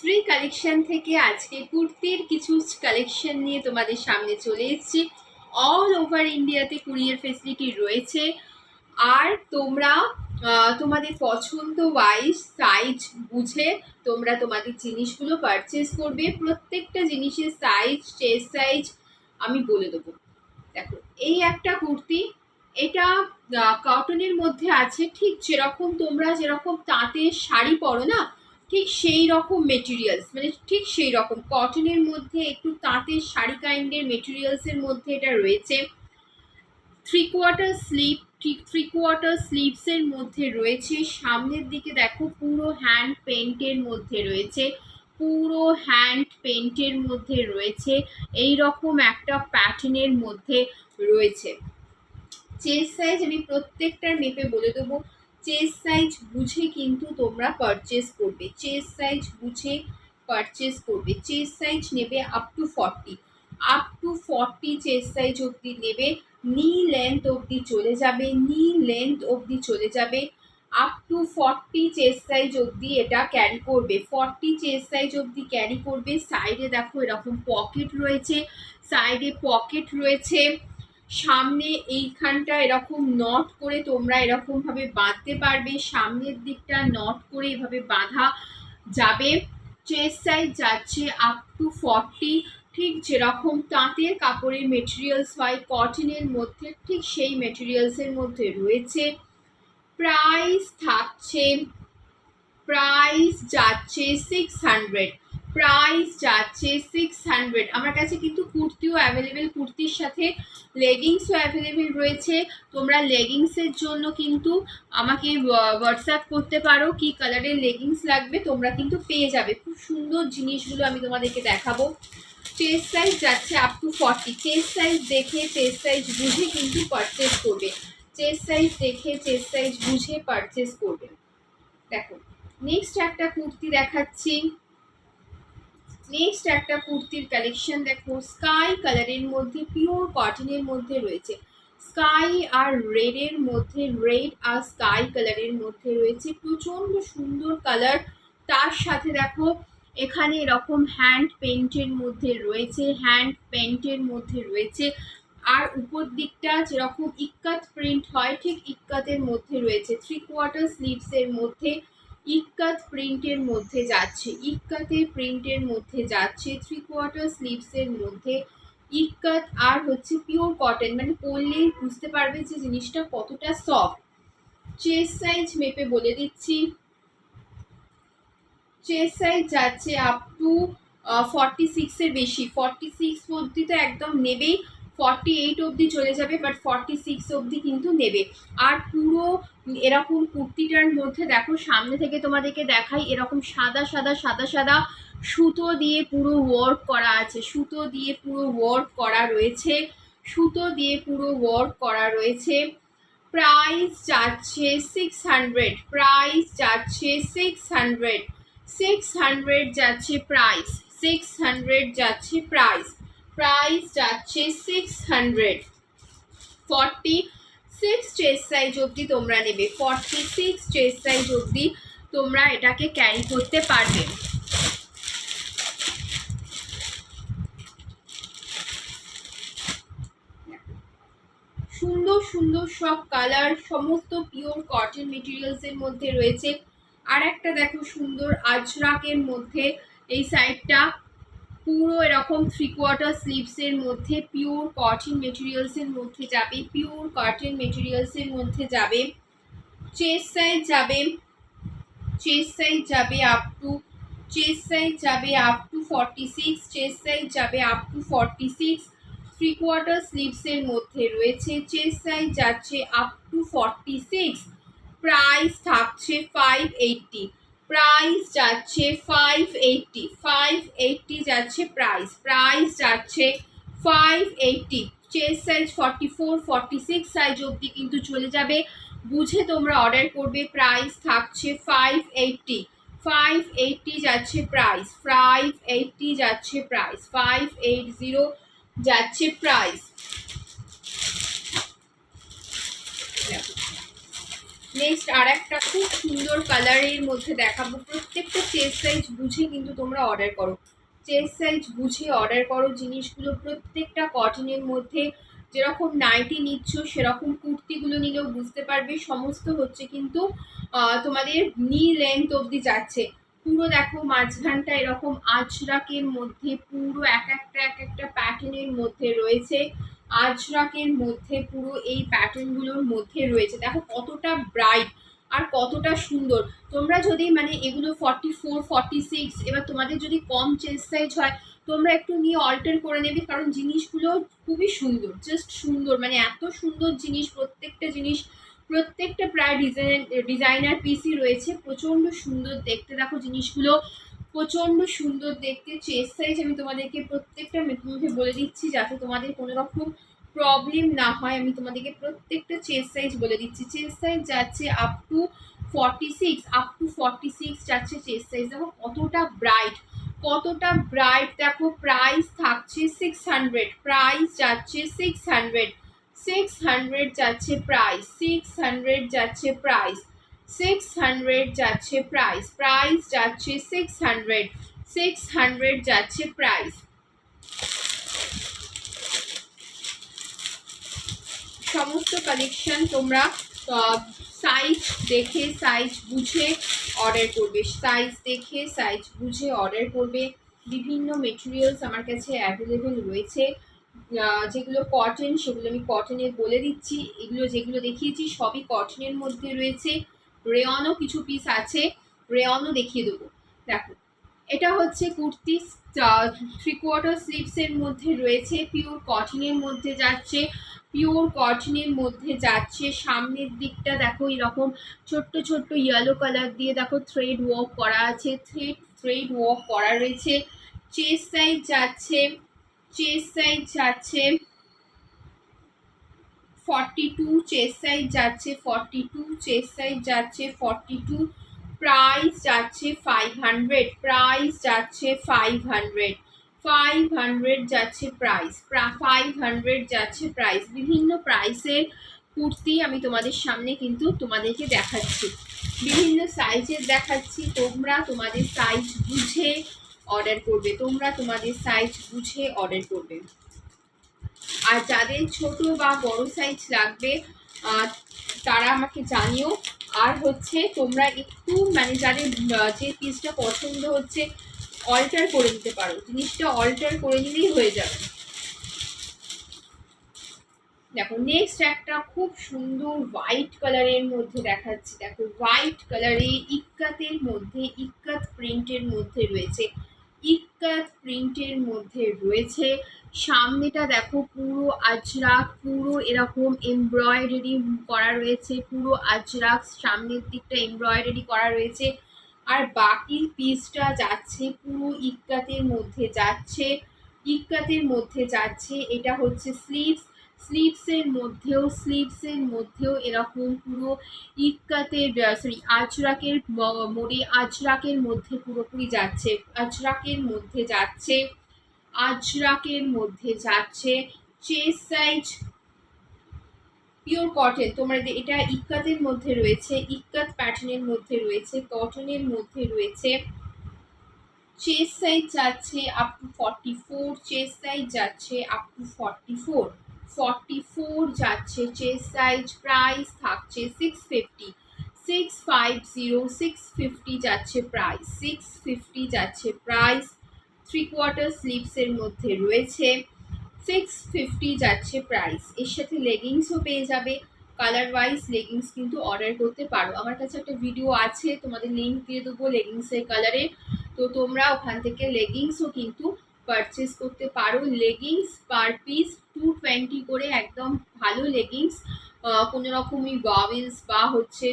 Shri collection থেকে আজকে কুর্তির কিছু কালেকশন নিয়ে তোমাদের সামনে চলে এসেছি। অল ওভার ইন্ডিয়াতে কুরিয়ার ফেসিলিটি রয়েছে। আর তোমরা তোমাদের পছন্দ ওয়াইজ সাইজ বুঝে তোমরা তোমাদের জিনিসগুলো পারচেস করবে। প্রত্যেকটা জিনিসের সাইজ, চেস্ট সাইজ আমি বলে দেবো। দেখো, এই একটা কুর্তি, এটা কটনের মধ্যে আছে। ঠিক যেরকম তোমরা যেরকম তাঁতের শাড়ি পরো না, ঠিক সেই রকম মেটেরিয়ালস, মানে ঠিক সেই রকম কটনের মধ্যে একটু তাঁতের শাড়ি কাইন্ডের মেটেরিয়ালসের মধ্যে এটা রয়েছে। 3/4 স্লিভ, ঠিক 3/4 স্লিভসের মধ্যে রয়েছে। সামনের দিকে দেখো পুরো হ্যান্ড পেন্টের মধ্যে রয়েছে, পুরো হ্যান্ড পেন্টের মধ্যে রয়েছে, এই রকম একটা প্যাটার্নের মধ্যে রয়েছে। চেস্ট সাইজ আমি প্রত্যেকটার মেপে বলে দেবো। চেস্ট সাইজ বুঝে কিন্তু তোমরা পারচেস করবে, চেস্ট সাইজ বুঝে পারচেস করবে। চেস্ট সাইজ নেবে আপ টু 40 চেস্ট সাইজ অবধি নেবে। নি লেন্থ অবধি চলে যাবে, নি লেন্থ অবধি চলে যাবে। আপ টু 40 চেস্ট সাইজ অবধি এটা ক্যারি করবে, 40 চেস্ট সাইজ অবধি ক্যারি করবে। সাইডে দেখো এরকম পকেট রয়েছে, সাইডে পকেট রয়েছে। সামনে এইখানটা এরকম নট করে তোমরা এরকম ভাবে বাঁধতে পারবে, সামনের দিকটা নট করে এভাবে বাঁধা যাবে। চেস্ট সাইজ যাচ্ছে আপ টু 40। ঠিক যেরকম তাঁতের কাপড়ের মেটেরিয়ালস হয় কটনের মধ্যে, ঠিক সেই মেটেরিয়ালসের মধ্যে রয়েছে। প্রাইস থাকছে, প্রাইস যাচ্ছে 600, প্রাইস যাচ্ছে 600। আমার কাছে কিন্তু কুর্তিও অ্যাভেলেবেল, কুর্তির সাথে লেগিংসও অ্যাভেলেবেল রয়েছে। তোমরা লেগিংসের জন্য কিন্তু আমাকে হোয়াটসঅ্যাপ করতে পারো, কি কালারের লেগিংস লাগবে তোমরা কিন্তু পেয়ে যাবে। খুব সুন্দর জিনিসগুলো আমি তোমাদেরকে দেখাবো। চেস্ট সাইজ যাচ্ছে আপ টু 40। চেস্ট সাইজ দেখে, চেস্ট সাইজ বুঝে কিন্তু পারচেস করবে, চেস্ট সাইজ দেখে, চেস্ট সাইজ বুঝে পারচেস করবে। দেখো, নেক্সট একটা কুর্তি দেখাচ্ছি। নেক্সট একটা কুর্তির কালেকশন দেখো, স্কাই কালারের মধ্যে পিওর কটনের মধ্যে রয়েছে। স্কাই আর রেডের মধ্যে, রেড আর স্কাই কালারের মধ্যে রয়েছে, প্রচন্ড সুন্দর কালার। তার সাথে দেখো এখানে এরকম হ্যান্ড পেন্টের মধ্যে রয়েছে, হ্যান্ড পেন্টের মধ্যে রয়েছে। আর উপর দিকটা যেরকম ইক্কাত প্রিন্ট হয়, ঠিক ইক্কাতের মধ্যে রয়েছে। 3/4 স্লিভসের মধ্যে ইক্কাত প্রিন্টের মধ্যে যাচ্ছে, ইক্কাতের প্রিন্টের মধ্যে যাচ্ছে। 3/4 স্লিভসের মধ্যে ইক্কাত আর হচ্ছে পিওর কটন, মানে পরলেই বুঝতে পারবে যে জিনিসটা কতটা সফট। চেস্ট সাইজ মেপে বলে দিচ্ছি। চেস্ট সাইজ যাচ্ছে আপ টু 46 এর বেশি, 46 অবধি তো একদম নেবেই, 48 অবধি চলে যাবে, বাট 46 অবধি কিন্তু নেবে। আর পুরো এরকম কুর্তিটার মধ্যে দেখো, সামনে থেকে তোমাদেরকে দেখাই, এরকম সাদা সাদা সাদা সাদা সুতো দিয়ে পুরো ওয়ার্ক করা আছে, সুতো দিয়ে পুরো ওয়ার্ক করা রয়েছে, সুতো দিয়ে পুরো ওয়ার্ক করা রয়েছে। প্রাইস যাচ্ছে 600, প্রাইস যাচ্ছে 600, 600 যাচ্ছে প্রাইস, 600 যাচ্ছে প্রাইস, প্রাইস যাচ্ছে 600। 46 চেস্ট সাইজ অবধি তোমরা নেবে, 46 চেস্ট সাইজ অবধি তোমরা এটাকে ক্যারি করতে পারবে। সুন্দর সুন্দর সব কালার, সমস্ত পিওর কটন মেটেরিয়ালসের মধ্যে রয়েছে। আর একটা দেখো সুন্দর আজরাকের মধ্যে, এই সাইডটা পুরো এরকম 3/4 স্লিভসের মধ্যে পিওর কটন মেটেরিয়ালসের মধ্যে যাবে, পিওর কটন মেটেরিয়ালসের মধ্যে যাবে। চেস্ট সাইজ যাবে, চেস্ট সাইজ যাবে আপ টু, চেস্ট সাইজ যাবে আপ টু 46, চেস্ট সাইজ যাবে আপ টু 46। 3/4 স্লিভসের মধ্যে রয়েছে, চেস্ট সাইজ যাচ্ছে আপ টু 46। প্রাইস থাকছে 580, প্রাইস যাচ্ছে 580, 580 যাচ্ছে প্রাইস, প্রাইস যাচ্ছে 580। চেস্ট সাইজ 44, 46 সাইজ অবধি কিন্তু চলে যাবে, বুঝে তোমরা অর্ডার করবে। প্রাইস থাকছে 580, 580 যাচ্ছে প্রাইস, 580 যাচ্ছে প্রাইস, 580 যাচ্ছে প্রাইস। নেক্সট আর একটা খুব সুন্দর কালারের মধ্যে দেখাবো। প্রত্যেকটা চেস্ট সাইজ বুঝে কিন্তু তোমরা অর্ডার করো, চেস্ট সাইজ বুঝে অর্ডার করো। জিনিসগুলো প্রত্যেকটা কটনের মধ্যে, যেরকম নাইটি নিচ্ছ সেরকম কুর্তিগুলো নিলেও বুঝতে পারবে সমস্ত হচ্ছে কিন্তু তোমাদের নি লেন্থ অবধি যাচ্ছে। পুরো দেখো মাঝখানটা এরকম আজরাকের মধ্যে পুরো এক একটা প্যাটার্নের মধ্যে রয়েছে, আজরাকের মধ্যে পুরো এই প্যাটার্নগুলোর মধ্যে রয়েছে। দেখো কতটা ব্রাইট আর কতটা সুন্দর। তোমরা যদি মানে এগুলো 44, 46, এবার তোমাদের যদি কম চেস্ট সাইজ হয় তোমরা একটু নিয়ে অল্টার করে নেবে, কারণ জিনিসগুলো খুবই সুন্দর, জাস্ট সুন্দর, মানে এত সুন্দর জিনিস। প্রত্যেকটা জিনিস, প্রত্যেকটা প্রায় ডিজাইনার পিসই রয়েছে, প্রচণ্ড সুন্দর দেখতে। দেখো জিনিসগুলো প্রচণ্ড সুন্দর দেখতে। চেস্ট সাইজ আমি তোমাদেরকে প্রত্যেকটা মুখে বলে দিচ্ছি যাতে তোমাদের কোনো রকম প্রবলেম না হয়। আমি তোমাদেরকে প্রত্যেকটা চেস্ট সাইজ বলে দিচ্ছি। চেস্ট সাইজ যাচ্ছে আপ টু 46 যাচ্ছে চেস্ট সাইজ। দেখো কতটা ব্রাইট, কতটা ব্রাইট। দেখো প্রাইস থাকছে 600, প্রাইস যাচ্ছে 600 যাচ্ছে প্রাইস, 600 যাচ্ছে প্রাইস, 600 যাচ্ছে প্রাইস, প্রাইস যাচ্ছে 600 যাচ্ছে প্রাইস। সমস্ত কালেকশন তোমরা সাইজ দেখে সাইজ বুঝে অর্ডার করবে, সাইজ দেখে সাইজ বুঝে অর্ডার করবে। বিভিন্ন মেটেরিয়ালস আমার কাছে অ্যাভেলেবেল রয়েছে। যেগুলো কটন সেগুলো আমি কটনের বলে দিচ্ছি। এগুলো যেগুলো দেখিয়েছি সবই কটনের মধ্যে রয়েছে। রেয়নও কিছু পিস আছে, রেয়নও দেখিয়ে দেবো। দেখো এটা হচ্ছে কুর্তি, 3/4 স্লিভসের মধ্যে রয়েছে, পিওর কটনের মধ্যে যাচ্ছে, পিওর কটনের মধ্যে যাচ্ছে। সামনের দিকটা দেখো এরকম ছোট্ট ছোট্ট ইয়েলো কালার দিয়ে দেখো থ্রেড ওয়ার্ক করা আছে, থ্রেড ওয়ার্ক করা রয়েছে। চেস্ট সাইজ যাচ্ছে, চেস্ট সাইজ যাচ্ছে 42, চেস্ট সাইজ যাচ্ছে 42, চেস্ট সাইজ যাচ্ছে 42, প্রাইস যাচ্ছে 500, প্রাইস যাচ্ছে 500 যাচ্ছে প্রাইস, 500 যাচ্ছে প্রাইস। বিভিন্ন প্রাইসের কুর্তি আমি তোমাদের সামনে কিন্তু তোমাদেরকে দেখাচ্ছি, বিভিন্ন সাইজের দেখাচ্ছি। তোমরা তোমাদের সাইজ বুঝে অর্ডার করবে, তোমরা তোমাদের সাইজ বুঝে অর্ডার করবে। আর যাদের ছোট বা বড় সাইজ লাগবে তারা আমাকে জানিও। আর হচ্ছে তোমরা একটু মানে যাদের যে পিসটা পছন্দ হচ্ছে অল্টার করে দিতে পারো, জিনিসটা অল্টার করে নিলেই হয়ে যাবে। দেখো নেক্সট একটা খুব সুন্দর হোয়াইট কালারের মধ্যে দেখাচ্ছি। দেখো হোয়াইট কালারে ইক্কাতের মধ্যে, ইক্কাত প্রিন্টের মধ্যে রয়েছে, ইক্কাত প্রিন্টের মধ্যে রয়েছে। সামনেটা দেখো পুরো আজরাক, পুরো এরকম এমব্রয়ডারি করা রয়েছে, পুরো আজরাক, সামনের দিকটা এমব্রয়ডারি করা রয়েছে। আর বাকি পিসটা যাচ্ছে পুরো ইক্কাতের মধ্যে যাচ্ছে, ইক্কাতের মধ্যে যাচ্ছে। এটা হচ্ছে স্লিভস, স্লিভসের মধ্যেও এরকম পুরো ইক্কাতের আজরাকের মোড়ে আজরাকের মধ্যে পুরোপুরি যাচ্ছে, আজরাকের মধ্যে যাচ্ছে, আজরাকের মধ্যে যাচ্ছে। চেস্ট সাইজ পিওর কটন, তোমার এটা ইক্কাতের মধ্যে রয়েছে, ইক্কাত প্যাটার্নের মধ্যে রয়েছে, কটনের মধ্যে রয়েছে। চেস্ট সাইজ যাচ্ছে আপ টু 44, চেস্ট সাইজ যাচ্ছে আপ টু 44 যাচ্ছে চেস্ট সাইজ। প্রাইস থাকছে 650, 650 যাচ্ছে প্রাইস, 650 যাচ্ছে প্রাইস। 3/4 স্লিভসের মধ্যে রয়েছে, 650 যাচ্ছে প্রাইস। এর সাথে লেগিংসও পেয়ে যাবে, কালার ওয়াইজ লেগিংস কিন্তু অর্ডার করতে পারো। আমার কাছে একটা ভিডিও আছে, তোমাদের লিঙ্ক দিয়ে দেবো লেগিংসের কালারের, তো তোমরা ওখান থেকে লেগিংসও কিন্তু পারচেস করতে পারো। লেগিংস পার পিস 220 করে, একদম ভালো লেগিংস। কোনো রকমই বাউলস বা হচ্ছে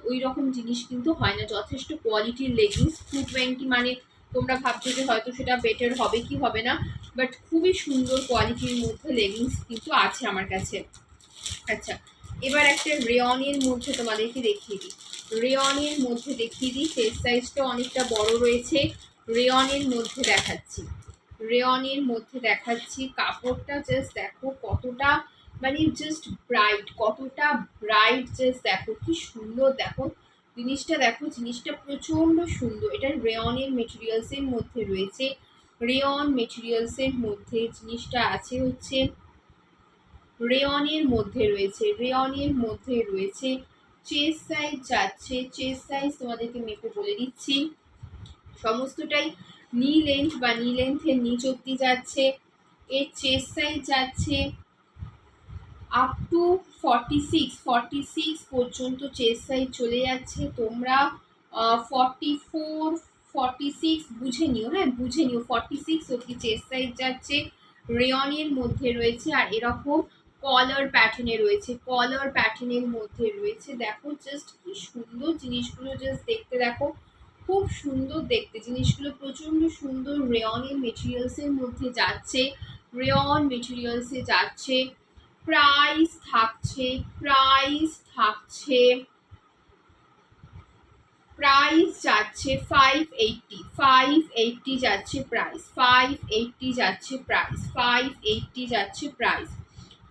ওই রকম জিনিস কিন্তু হয় না, যথেষ্ট কোয়ালিটির লেগিংস। 220 মানে তোমরা ভাবছো যে হয়তো সেটা বেটার হবে কি হবে না, বাট খুবই সুন্দর কোয়ালিটির মধ্যে লেগিংস কিন্তু আছে আমার কাছে। আচ্ছা এবার একটা রেয়নের মধ্যে তোমাদেরকে দেখিয়ে দিই, রেয়নের মধ্যে দেখিয়ে দিই। চেস্ট সাইজটা অনেকটা বড় রয়েছে, রেয়নের মধ্যে দেখাচ্ছি, রেয়নের মধ্যে দেখাচ্ছি। কাপড়টা জাস্ট দেখো কতটা মানে জাস্ট ব্রাইট, কতটা ব্রাইট জাস্ট দেখো, কি সুন্দর দেখো জিনিসটা, দেখো জিনিসটা প্রচন্ড সুন্দর। এটা রেয়নের মেটেরিয়ালসের মধ্যে রয়েছে, রেয়ন মেটেরিয়ালসের মধ্যে জিনিসটা আছে হচ্ছে, রেয়নের মধ্যে রয়েছে, রেয়নের মধ্যে রয়েছে। চেস্ট সাইজ যাচ্ছে, চেস্ট সাইজ তোমাদেরকে মেপে বলে দিচ্ছি, সমস্তটাই নি লেন্থ বা নি লেন্থের নিচ অব্দি যাচ্ছে। এর চেস্ট সাইজ যাচ্ছে আপ টু 46 পর্যন্ত চেস্ট সাইজ চলে যাচ্ছে। তোমরা 44 46 বুঝে নিও, হ্যাঁ বুঝে নিও, 46 অব্দি চেস্ট সাইজ যাচ্ছে, রেয়নের মধ্যে রয়েছে। আর এরকম কলার প্যাটার্নে রয়েছে, কলার প্যাটার্নের মধ্যে রয়েছে। দেখো জাস্ট কি সুন্দর জিনিসগুলো, জাস্ট দেখতে দেখো, খুব সুন্দর দেখতে জিনিসগুলো, প্রচন্ড সুন্দর। রেয়নের মেটেরিয়ালসের মধ্যে যাচ্ছে, রেয়ন মেটেরিয়ালসে যাচ্ছে। প্রাইস থাকছে, প্রাইস যাচ্ছে 580 যাচ্ছে প্রাইস, 580 যাচ্ছে প্রাইস, 580 যাচ্ছে প্রাইস,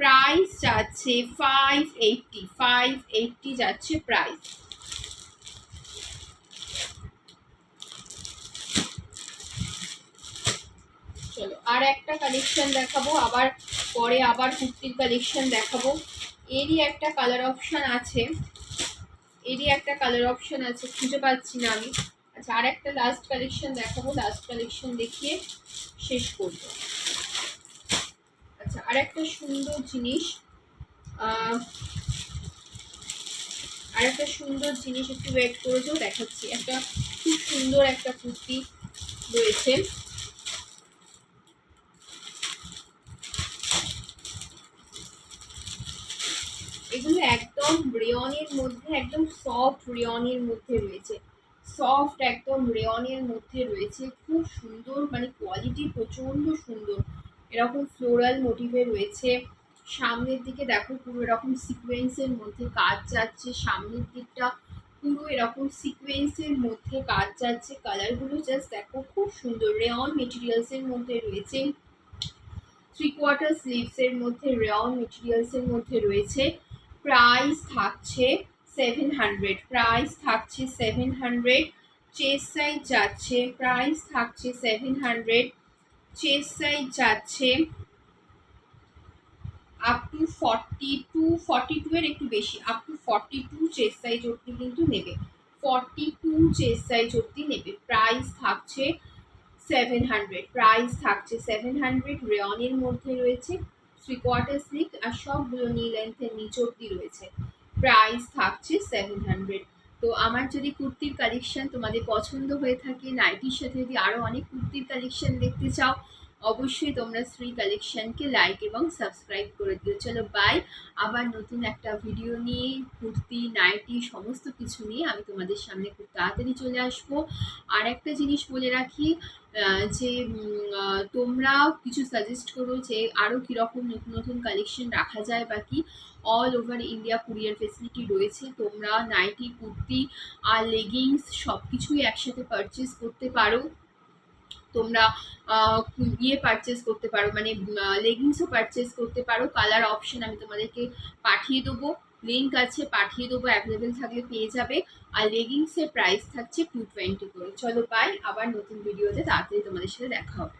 প্রাইস যাচ্ছে 580 যাচ্ছে প্রাইস। চলো আর একটা কালেকশন দেখাবো, আবার পরে আবার কুর্তির কালেকশন দেখাবো। এরই একটা কালার অপশন আছে, এরই একটা কালার অপশন আছে, খুঁজে পাচ্ছি না আমি। আচ্ছা আর একটা লাস্ট কালেকশন দেখাবো, লাস্ট কালেকশন দেখিয়ে শেষ করবো। আচ্ছা আর একটা সুন্দর জিনিস, আর একটা সুন্দর জিনিস, একটু ওয়েট করেছেও দেখাচ্ছি। একটা খুব সুন্দর একটা কুর্তি রয়েছে, এগুলো একদম রেয়নের মধ্যে, একদম সফট রেয়নের মধ্যে রয়েছে, সফট একদম রেয়নের মধ্যে রয়েছে, খুব সুন্দর, মানে কোয়ালিটি প্রচন্ড সুন্দর। এরকম ফ্লোরাল মোটিভে রয়েছে, সামনের দিকে দেখো পুরো এরকম সিকোয়েন্সের মধ্যে কাজ যাচ্ছে, সামনের দিকটা পুরো এরকম সিকোয়েন্সের মধ্যে কাজ যাচ্ছে। কালারগুলো জাস্ট দেখো খুব সুন্দর, রেয়ন মেটেরিয়ালসের মধ্যে রয়েছে, 3/4 স্লিভসের মধ্যে রেয়ন মেটেরিয়ালসের মধ্যে রয়েছে। প্রাইস থাকছে 700, প্রাইস থাকছে 700, চেস্ট সাইজ যাচ্ছে, প্রাইস থাকছে 700, চেস্ট সাইজ যাচ্ছে আপ টু 42 এর একটু বেশি, আপ টু 42 চেস্ট সাইজ অব্দি কিন্তু নেবে, 42 চেস্ট সাইজ অব্দি নেবে। প্রাইস থাকছে 700, প্রাইস থাকছে 700, রেয়নের মধ্যে রয়েছে, 3/4 স্লিভ আর সবগুলো নি লেন্থের নিচ অব্দি রয়েছে। প্রাইস থাকছে 700। তো আমার যদি কুর্তির কালেকশন তোমাদের পছন্দ হয়ে থাকে, নাইটির সাথে যদি আরও অনেক কুর্তির কালেকশন দেখতে চাও, অবশ্যই তোমরা শ্রী কালেকশনকে লাইক এবং সাবস্ক্রাইব করে দিও। চলো বাই, আবার নতুন একটা ভিডিও নিয়ে, কুর্তি নাইটি সমস্ত কিছু নিয়ে আমি তোমাদের সামনে খুব তাড়াতাড়ি চলে আসবো। আর একটা জিনিস বলে রাখি, যে তোমরা কিছু সাজেস্ট করো যে আরও কীরকম নতুন নতুন কালেকশন রাখা যায়, বা কি all over India courier facility রয়েছে। তোমরা নাইটি, কুর্তি আর লেগিংস সব কিছুই একসাথে পারচেস করতে পারো। তোমরা পারচেস করতে পারো, মানে লেগিংসও পারচেস করতে পারো। কালার অপশন আমি তোমাদেরকে পাঠিয়ে দেবো, লিঙ্ক আছে পাঠিয়ে দেবো, অ্যাভেলেবেল থাকলে পেয়ে যাবে। আর লেগিংসের প্রাইস থাকছে 220 করে। চলো বাই, আবার নতুন ভিডিওতে তাড়াতাড়ি তোমাদের সাথে দেখা হবে।